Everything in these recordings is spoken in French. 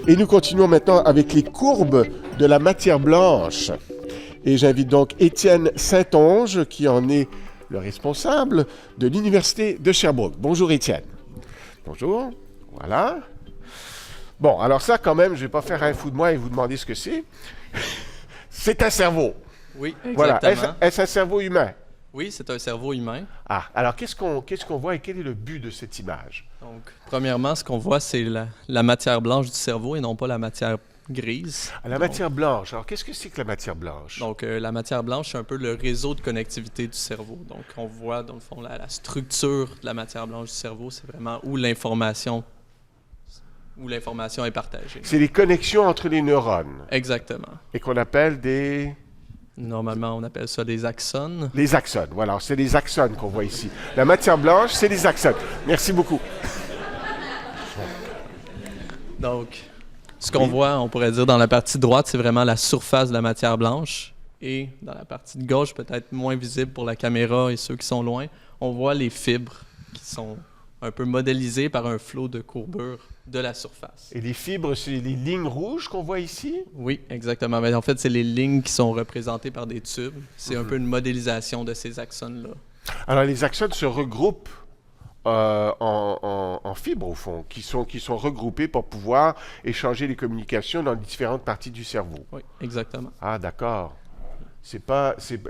Et nous continuons maintenant avec les courbes de la matière blanche. Et j'invite donc Étienne Saint-Onge, qui en est le responsable de l'Université de Sherbrooke. Bonjour Étienne. Bonjour. Voilà. Bon, alors ça quand même, je ne vais pas faire un fou de moi et vous demander ce que c'est. C'est un cerveau. Oui, exactement. Voilà. Est-ce un cerveau humain? Oui, c'est un cerveau humain. Ah, alors qu'est-ce qu'on voit et quel est le but de cette image? Donc, premièrement, ce qu'on voit, c'est la matière blanche du cerveau et non pas la matière grise. La matière blanche. Alors, qu'est-ce que c'est que la matière blanche? Donc, la matière blanche, c'est un peu le réseau de connectivité du cerveau. Donc, on voit, dans le fond, la structure de la matière blanche du cerveau, c'est vraiment où l'information est partagée. C'est les connexions entre les neurones. Exactement. Et qu'on appelle des... Normalement, on appelle ça des axones. Les axones, voilà. C'est les axones qu'on voit ici. La matière blanche, c'est les axones. Merci beaucoup. Donc, ce qu'on voit, on pourrait dire, dans la partie droite, c'est vraiment la surface de la matière blanche. Et dans la partie de gauche, peut-être moins visible pour la caméra et ceux qui sont loin, on voit les fibres qui sont un peu modélisées par un flot de courbure de la surface. Et les fibres, c'est les lignes rouges qu'on voit ici? Oui, exactement. Mais en fait, c'est les lignes qui sont représentées par des tubes. C'est un peu une modélisation de ces axones-là. Alors, les axones se regroupent en fibres, au fond, qui sont regroupées pour pouvoir échanger les communications dans les différentes parties du cerveau. Oui, exactement. Ah, d'accord.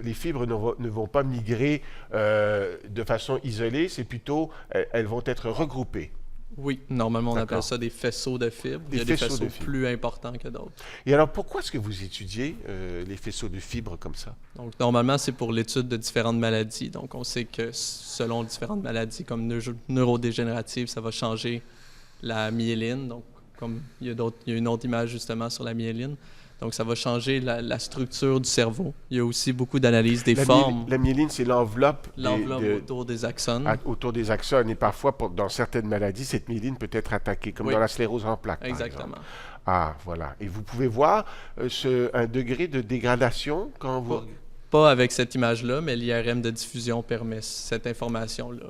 Les fibres ne vont pas migrer de façon isolée, c'est plutôt, elles vont être regroupées. Oui, normalement, on appelle ça des faisceaux de fibres. Il y a des faisceaux plus importants que d'autres. Et alors, pourquoi est-ce que vous étudiez les faisceaux de fibres comme ça? Donc, normalement, c'est pour l'étude de différentes maladies. Donc, on sait que selon différentes maladies comme neurodégénératives, ça va changer la myéline. Donc, comme il y a une autre image justement sur la myéline. Donc, ça va changer la structure du cerveau. Il y a aussi beaucoup d'analyses des formes. La myéline, c'est l'enveloppe autour des axones. Autour des axones. Et parfois, dans certaines maladies, cette myéline peut être attaquée, comme dans la sclérose en plaques. Exactement. Ah, voilà. Et vous pouvez voir un degré de dégradation quand vous... Pas avec cette image-là, mais l'IRM de diffusion permet cette information-là.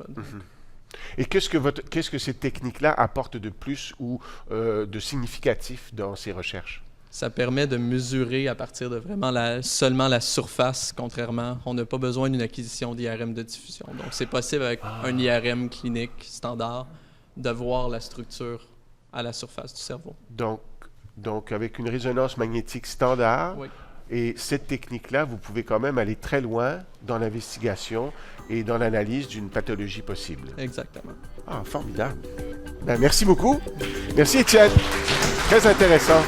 Et qu'est-ce que ces techniques-là apportent de plus ou de significatif dans ces recherches? Ça permet de mesurer à partir de vraiment seulement la surface, contrairement, on n'a pas besoin d'une acquisition d'IRM de diffusion. Donc, c'est possible avec un IRM clinique standard de voir la structure à la surface du cerveau. Donc avec une résonance magnétique standard, oui. Et cette technique-là, vous pouvez quand même aller très loin dans l'investigation et dans l'analyse d'une pathologie possible. Exactement. Ah, formidable. Ben, merci beaucoup. Merci Étienne. Très intéressant.